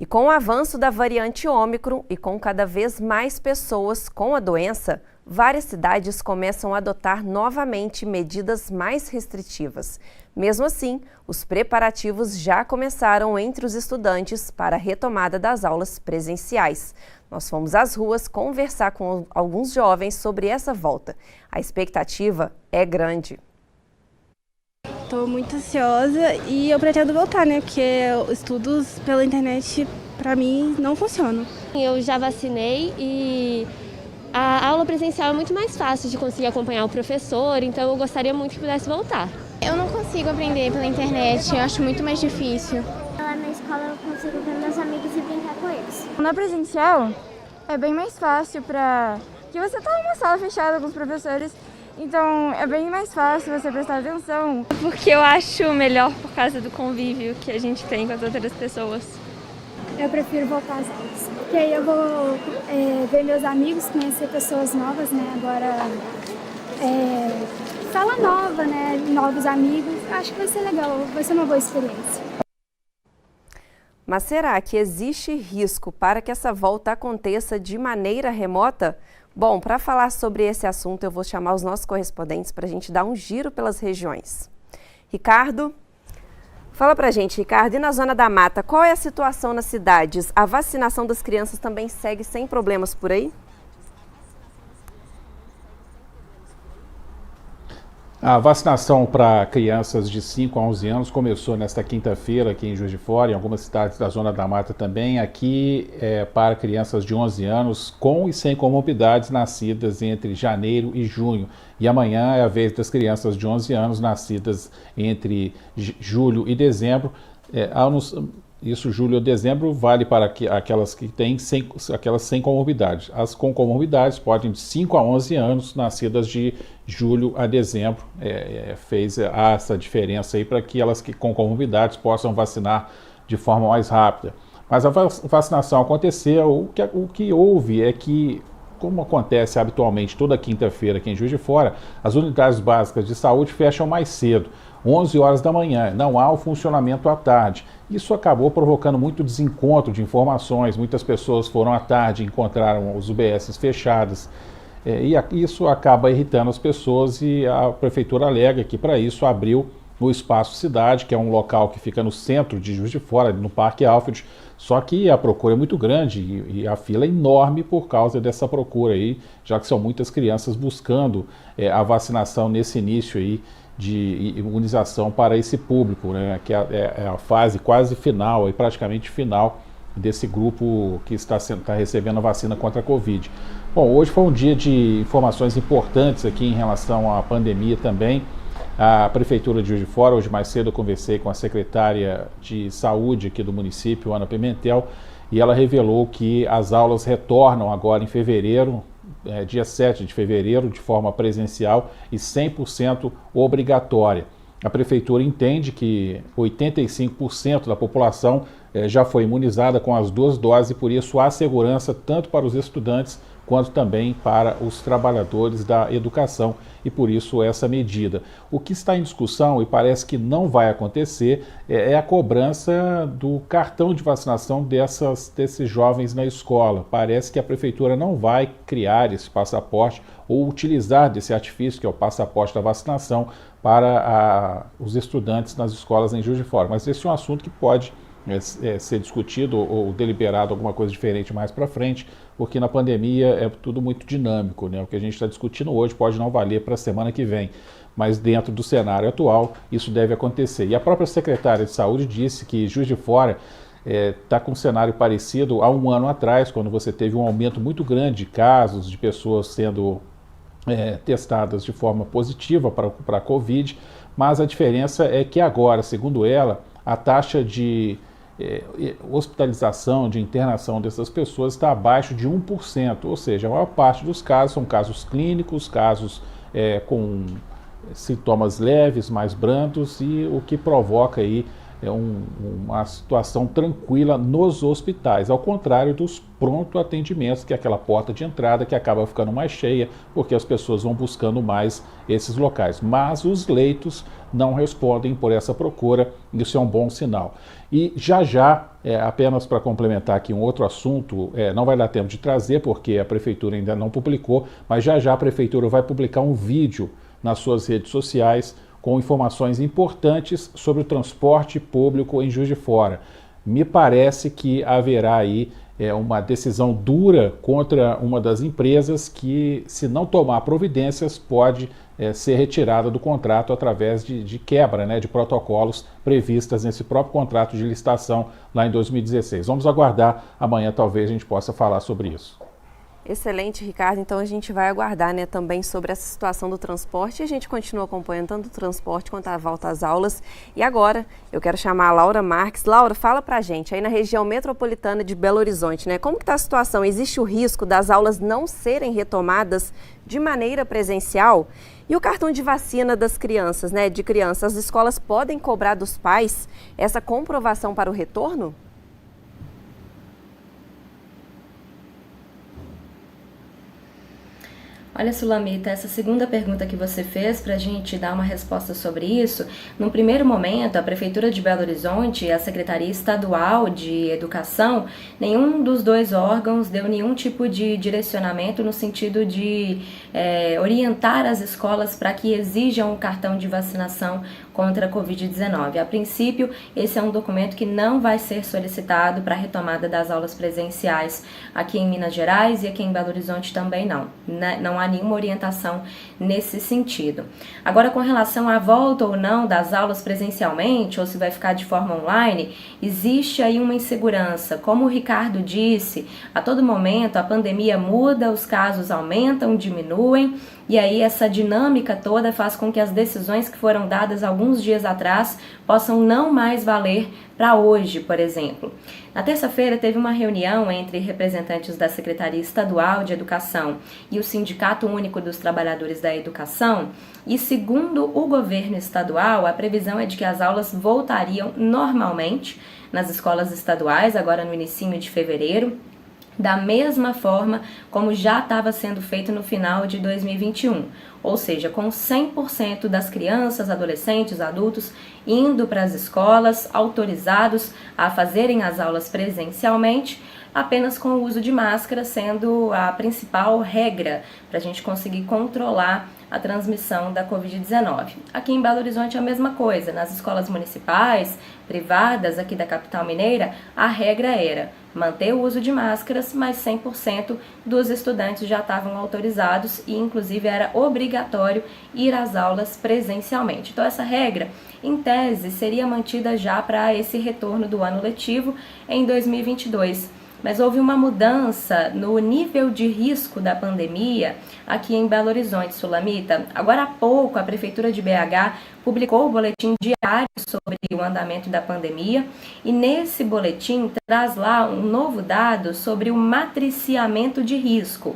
E com o avanço da variante Ômicron e com cada vez mais pessoas com a doença, várias cidades começam a adotar novamente medidas mais restritivas. Mesmo assim, os preparativos já começaram entre os estudantes para a retomada das aulas presenciais. Nós fomos às ruas conversar com alguns jovens sobre essa volta. A expectativa é grande. Estou muito ansiosa e eu pretendo voltar, né? Porque estudos pela internet, para mim, não funcionam. Eu já vacinei e a aula presencial é muito mais fácil de conseguir acompanhar o professor, então eu gostaria muito que pudesse voltar. Eu não consigo aprender pela internet, eu acho muito mais difícil. Lá na escola eu consigo ver meus amigos e brincar com eles. Na presencial é bem mais fácil porque você está em uma sala fechada com os professores, então é bem mais fácil você prestar atenção. Porque eu acho melhor por causa do convívio que a gente tem com as outras pessoas. Eu prefiro voltar às aulas, porque aí eu vou ver meus amigos, conhecer pessoas novas, né? Agora, sala nova, né? Novos amigos, acho que vai ser legal, vai ser uma boa experiência. Mas será que existe risco para que essa volta aconteça de maneira remota? Bom, para falar sobre esse assunto, eu vou chamar os nossos correspondentes para a gente dar um giro pelas regiões. Ricardo, fala pra gente, Ricardo, e na Zona da Mata, qual é a situação nas cidades? A vacinação das crianças também segue sem problemas por aí? A vacinação para crianças de 5 a 11 anos começou nesta quinta-feira aqui em Juiz de Fora, em algumas cidades da Zona da Mata também. Aqui é para crianças de 11 anos com e sem comorbidades nascidas entre janeiro e junho. E amanhã é a vez das crianças de 11 anos nascidas entre julho e dezembro. Isso, julho ou dezembro, vale para aquelas que têm aquelas sem comorbidades. As com comorbidades podem de 5 a 11 anos, nascidas de julho a dezembro. Fez essa diferença aí para que elas com comorbidades possam vacinar de forma mais rápida. Mas a vacinação aconteceu, o que houve é que, como acontece habitualmente toda quinta-feira aqui em Juiz de Fora, as unidades básicas de saúde fecham mais cedo, 11 horas da manhã, não há o funcionamento à tarde. Isso acabou provocando muito desencontro de informações, muitas pessoas foram à tarde, encontraram os UBSs fechadas, e isso acaba irritando as pessoas e a prefeitura alega que para isso abriu o Espaço Cidade, que é um local que fica no centro de Juiz de Fora, no Parque Alfred, só que a procura é muito grande e a fila é enorme por causa dessa procura aí, já que são muitas crianças buscando a vacinação nesse início aí de imunização para esse público, né, que é a fase quase final, e praticamente final desse grupo que está recebendo a vacina contra a Covid. Bom, hoje foi um dia de informações importantes aqui em relação à pandemia também. A Prefeitura de Juiz de Fora, hoje mais cedo eu conversei com a secretária de Saúde aqui do município, Ana Pimentel, e ela revelou que as aulas retornam agora em fevereiro, dia 7 de fevereiro, de forma presencial e 100% obrigatória. A Prefeitura entende que 85% da população já foi imunizada com as 2 doses e por isso há segurança tanto para os estudantes quanto também para os trabalhadores da educação e por isso essa medida. O que está em discussão e parece que não vai acontecer é a cobrança do cartão de vacinação desses jovens na escola. Parece que a Prefeitura não vai criar esse passaporte ou utilizar desse artifício, que é o passaporte da vacinação, para os estudantes nas escolas em Juiz de Fora. Mas esse é um assunto que pode ser discutido ou deliberado alguma coisa diferente mais para frente, porque na pandemia é tudo muito dinâmico, né? O que a gente está discutindo hoje pode não valer para a semana que vem, mas dentro do cenário atual isso deve acontecer. E a própria secretária de Saúde disse que Juiz de Fora está com um cenário parecido a um ano atrás, quando você teve um aumento muito grande de casos de pessoas sendo testadas de forma positiva para a Covid, mas a diferença é que agora, segundo ela, a taxa de hospitalização, de internação dessas pessoas está abaixo de 1%, ou seja, a maior parte dos casos são casos clínicos, casos com sintomas leves, mais brandos, e o que provoca aí uma situação tranquila nos hospitais, ao contrário dos pronto atendimentos, que é aquela porta de entrada que acaba ficando mais cheia, porque as pessoas vão buscando mais esses locais. Mas os leitos não respondem por essa procura, isso é um bom sinal. E já, apenas para complementar aqui um outro assunto, não vai dar tempo de trazer, porque a Prefeitura ainda não publicou, mas já a Prefeitura vai publicar um vídeo nas suas redes sociais com informações importantes sobre o transporte público em Juiz de Fora. Me parece que haverá aí uma decisão dura contra uma das empresas que, se não tomar providências, pode ser retirada do contrato através de quebra, né, de protocolos previstas nesse próprio contrato de licitação lá em 2016. Vamos aguardar, amanhã talvez a gente possa falar sobre isso. Excelente, Ricardo. Então a gente vai aguardar, né, também sobre essa situação do transporte. A gente continua acompanhando tanto o transporte quanto a volta às aulas. E agora eu quero chamar a Laura Marques. Laura, fala pra gente, aí na região metropolitana de Belo Horizonte, né, como que está a situação? Existe o risco das aulas não serem retomadas de maneira presencial? E o cartão de vacina das crianças, né, as escolas podem cobrar dos pais essa comprovação para o retorno? Olha, Sulamita, essa segunda pergunta que você fez para a gente dar uma resposta sobre isso, num primeiro momento, a Prefeitura de Belo Horizonte e a Secretaria Estadual de Educação, nenhum dos dois órgãos deu nenhum tipo de direcionamento no sentido de orientar as escolas para que exijam o cartão de vacinação contra a Covid-19. A princípio, esse é um documento que não vai ser solicitado para a retomada das aulas presenciais aqui em Minas Gerais e aqui em Belo Horizonte também não. Não há nenhuma orientação nesse sentido. Agora, com relação à volta ou não das aulas presencialmente, ou se vai ficar de forma online, existe aí uma insegurança. Como o Ricardo disse, a todo momento a pandemia muda, os casos aumentam, diminuem, e aí essa dinâmica toda faz com que as decisões que foram dadas alguns dias atrás possam não mais valer para hoje, por exemplo. Na terça-feira teve uma reunião entre representantes da Secretaria Estadual de Educação e o Sindicato Único dos Trabalhadores da Educação e, segundo o governo estadual, a previsão é de que as aulas voltariam normalmente nas escolas estaduais, agora no início de fevereiro, da mesma forma como já estava sendo feito no final de 2021, ou seja, com 100% das crianças, adolescentes, adultos indo para as escolas, autorizados a fazerem as aulas presencialmente, apenas com o uso de máscara sendo a principal regra para a gente conseguir controlar a transmissão da Covid-19. Aqui em Belo Horizonte é a mesma coisa, nas escolas municipais, privadas aqui da capital mineira, a regra era manter o uso de máscaras, mas 100% dos estudantes já estavam autorizados e inclusive era obrigatório ir às aulas presencialmente. Então essa regra, em tese, seria mantida já para esse retorno do ano letivo em 2022. Mas houve uma mudança no nível de risco da pandemia aqui em Belo Horizonte, Sulamita. Agora há pouco, a Prefeitura de BH publicou o boletim diário sobre o andamento da pandemia e nesse boletim traz lá um novo dado sobre o matriciamento de risco.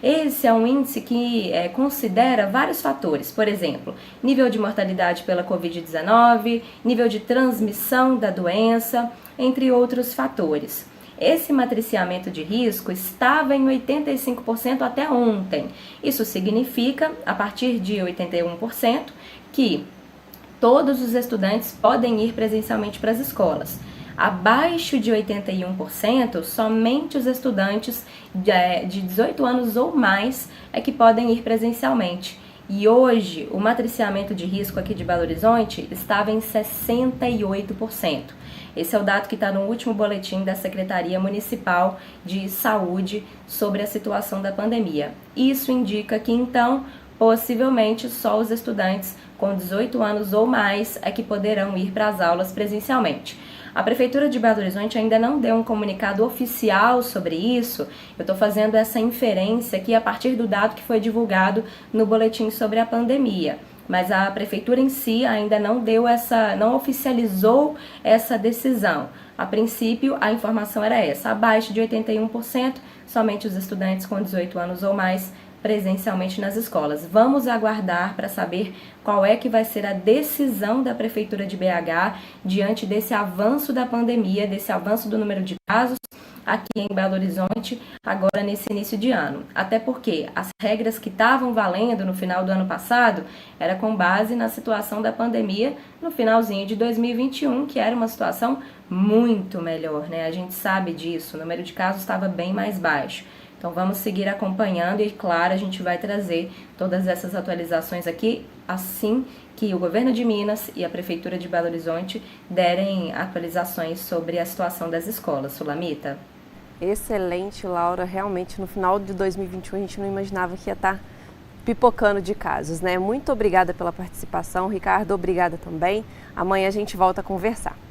Esse é um índice que considera vários fatores, por exemplo, nível de mortalidade pela Covid-19, nível de transmissão da doença, entre outros fatores. Esse matriciamento de risco estava em 85% até ontem. Isso significa, a partir de 81%, que todos os estudantes podem ir presencialmente para as escolas. Abaixo de 81%, somente os estudantes de 18 anos ou mais é que podem ir presencialmente. E hoje, o matriciamento de risco aqui de Belo Horizonte estava em 68%. Esse é o dado que está no último boletim da Secretaria Municipal de Saúde sobre a situação da pandemia. Isso indica que, então, possivelmente só os estudantes com 18 anos ou mais é que poderão ir para as aulas presencialmente. A Prefeitura de Belo Horizonte ainda não deu um comunicado oficial sobre isso. Eu estou fazendo essa inferência aqui a partir do dado que foi divulgado no boletim sobre a pandemia. Mas a Prefeitura em si ainda não oficializou essa decisão. A princípio, a informação era essa: abaixo de 81%, somente os estudantes com 18 anos ou mais presencialmente nas escolas. Vamos aguardar para saber qual é que vai ser a decisão da Prefeitura de BH diante desse avanço da pandemia, desse avanço do número de casos aqui em Belo Horizonte, agora nesse início de ano. Até porque as regras que estavam valendo no final do ano passado era com base na situação da pandemia no finalzinho de 2021, que era uma situação muito melhor, né? A gente sabe disso, o número de casos estava bem mais baixo. Então vamos seguir acompanhando e, claro, a gente vai trazer todas essas atualizações aqui assim que o governo de Minas e a Prefeitura de Belo Horizonte derem atualizações sobre a situação das escolas. Sulamita? Excelente, Laura. Realmente, no final de 2021, a gente não imaginava que ia estar pipocando de casos, né? Muito obrigada pela participação. Ricardo, obrigada também. Amanhã a gente volta a conversar.